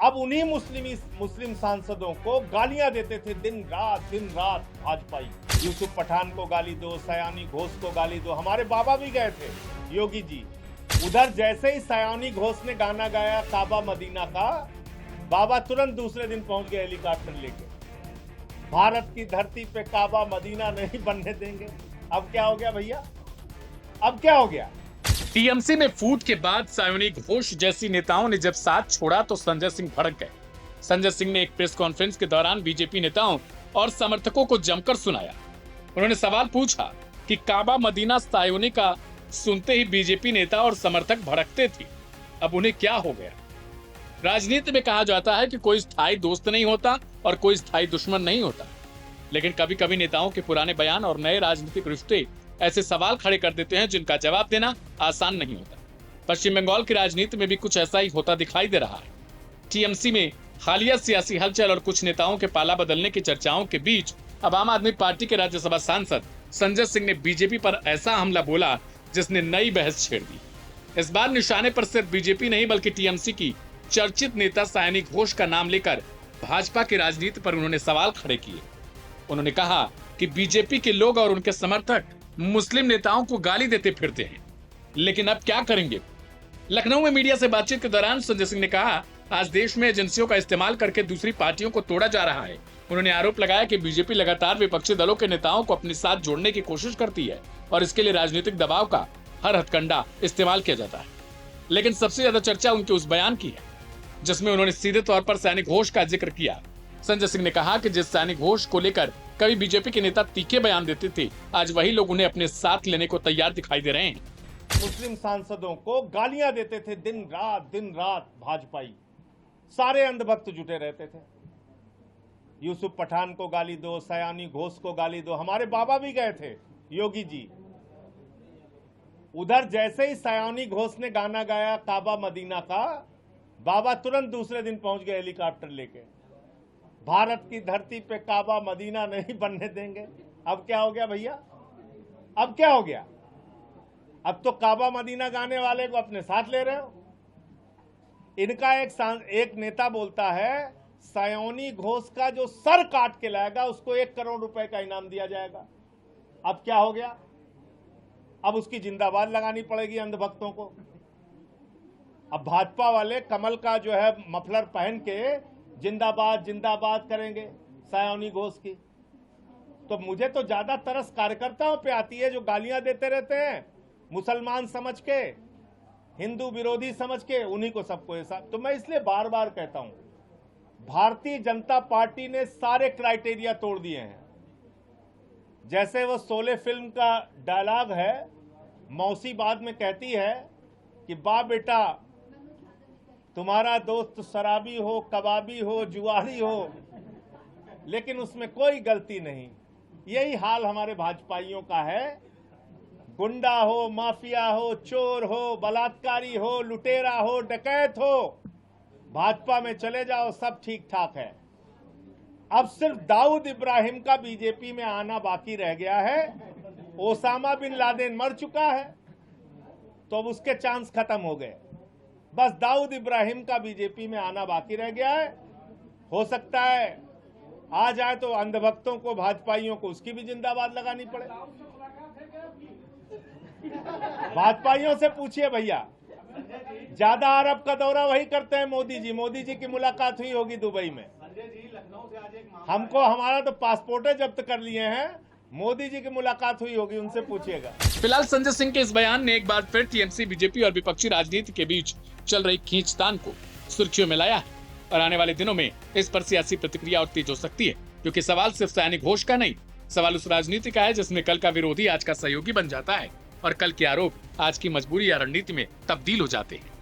अब उन्हीं मुस्लिम सांसदों को गालियां देते थे दिन रात भाजपाई। यूसुफ पठान को गाली दो, सयानी घोष को गाली दो। हमारे बाबा भी गए थे, योगी जी। उधर जैसे ही सयानी घोष ने गाना गाया काबा मदीना का, बाबा तुरंत दूसरे दिन पहुंच गए हेलीकॉप्टर लेके। भारत की धरती पे काबा मदीना नहीं बनने देंगे। अब क्या हो गया भैया, अब क्या हो गया? टीएमसी में फूट के बाद सयानी घोष जैसी नेताओं ने जब साथ छोड़ा तो संजय सिंह भड़क गए। संजय सिंह ने एक प्रेस कॉन्फ्रेंस के दौरान बीजेपी नेताओं और समर्थकों को जमकर सुनाया। उन्होंने सवाल पूछा कि काबा मदीना सयानी का सुनते ही बीजेपी नेता और समर्थक भड़कते थे, अब उन्हें क्या हो गया? राजनीति में कहा जाता है कि कोई स्थायी दोस्त नहीं होता और कोई स्थायी दुश्मन नहीं होता, लेकिन कभी कभी नेताओं के पुराने बयान और नए राजनीतिक रिश्ते ऐसे सवाल खड़े कर देते हैं जिनका जवाब देना आसान नहीं होता। पश्चिम बंगाल की राजनीति में भी कुछ ऐसा ही होता दिखाई दे रहा है। टीएमसी में हालिया सियासी हलचल और कुछ नेताओं के पाला बदलने की चर्चाओं के बीच अब आम आदमी पार्टी के राज्यसभा सांसद संजय सिंह ने बीजेपी पर ऐसा हमला बोला जिसने नई बहस छेड़ दी। इस बार निशाने पर सिर्फ बीजेपी नहीं बल्कि टीएमसी की चर्चित नेता सयानी घोष का नाम लेकर भाजपा की राजनीति पर उन्होंने सवाल खड़े किए। उन्होंने कहा कि बीजेपी के लोग और उनके समर्थक मुस्लिम नेताओं को गाली देते फिरते हैं, लेकिन अब क्या करेंगे? लखनऊ में मीडिया से बातचीत के दौरान संजय सिंह ने कहा, आज देश में एजेंसियों का इस्तेमाल करके दूसरी पार्टियों को तोड़ा जा रहा है। उन्होंने आरोप लगाया कि बीजेपी लगातार विपक्षी दलों के नेताओं को अपने साथ जोड़ने की कोशिश करती है और इसके लिए राजनीतिक दबाव का हर हथकंडा इस्तेमाल किया जाता है। लेकिन सबसे ज्यादा चर्चा उनके उस बयान की है जिसमें उन्होंने सीधे तौर पर सयानी घोष का जिक्र किया। संजय सिंह ने कहा कि जिस सयानी घोष को लेकर कभी बीजेपी के नेता तीखे बयान देते थे, आज वही लोग उन्हें अपने साथ लेने को तैयार दिखाई दे रहे हैं। मुस्लिम सांसदों को गालियां देते थे दिन रात भाजपाई। सारे अंधभक्त जुटे रहते थे। यूसुफ पठान को गाली दो, सयानी घोष को गाली दो। हमारे बाबा भी गए थे, योगी जी। उधर जैसे ही सयानी घोष ने गाना गाया काबा मदीना का, बाबा तुरंत दूसरे दिन पहुंच गए हेलीकॉप्टर लेके। भारत की धरती पे काबा मदीना नहीं बनने देंगे। अब क्या हो गया भैया, अब क्या हो गया? अब तो काबा मदीना गाने वाले को अपने साथ ले रहे हो। इनका एक नेता बोलता है सयानी घोष का जो सर काट के लाएगा उसको 1 करोड़ रुपए का इनाम दिया जाएगा। अब क्या हो गया? अब उसकी जिंदाबाद लगानी पड़ेगी अंधभक्तों को। अब भाजपा वाले कमल का जो है मफलर पहन के जिंदाबाद जिंदाबाद करेंगे सयानी घोष की। तो मुझे तो ज्यादा तरस कार्यकर्ताओं पे आती है जो गालियां देते रहते हैं, मुसलमान समझ के, हिंदू विरोधी समझ के, उन्हीं को सबको ऐसा। तो मैं इसलिए बार बार कहता हूं, भारतीय जनता पार्टी ने सारे क्राइटेरिया तोड़ दिए हैं। जैसे वो शोले फिल्म का डायलॉग है, मौसी बाद में कहती है कि बा बेटा तुम्हारा दोस्त शराबी हो, कबाबी हो, जुआरी हो, लेकिन उसमें कोई गलती नहीं। यही हाल हमारे भाजपाइयों का है। गुंडा हो, माफिया हो, चोर हो, बलात्कारी हो, लुटेरा हो, डकैत हो, भाजपा में चले जाओ, सब ठीक ठाक है। अब सिर्फ दाऊद इब्राहिम का बीजेपी में आना बाकी रह गया है। ओसामा बिन लादेन मर चुका है तो अब उसके चांस खत्म हो गए। बस दाऊद इब्राहिम का बीजेपी में आना बाकी रह गया है। हो सकता है आ जाए तो अंधभक्तों को, भाजपाइयों को उसकी भी जिंदाबाद लगानी पड़े। भाजपाइयों से पूछिए भैया, ज्यादा अरब का दौरा वही करते हैं मोदी जी। मोदी जी की मुलाकात हुई होगी दुबई में। हमको हमारा तो पासपोर्ट जब्त कर लिए हैं, मोदी जी की मुलाकात हुई होगी, उनसे पूछिएगा। फिलहाल संजय सिंह के इस बयान ने एक बार फिर टीएमसी, बीजेपी और विपक्षी राजनीति के बीच चल रही खींचतान को सुर्खियों में लाया है और आने वाले दिनों में इस पर सियासी प्रतिक्रिया और तेज हो सकती है, क्योंकि सवाल सिर्फ सयानी घोष का नहीं, सवाल उस राजनीति का है जिसमें कल का विरोधी आज का सहयोगी बन जाता है और कल के आरोप आज की मजबूरी या रणनीति में तब्दील हो जाते हैं।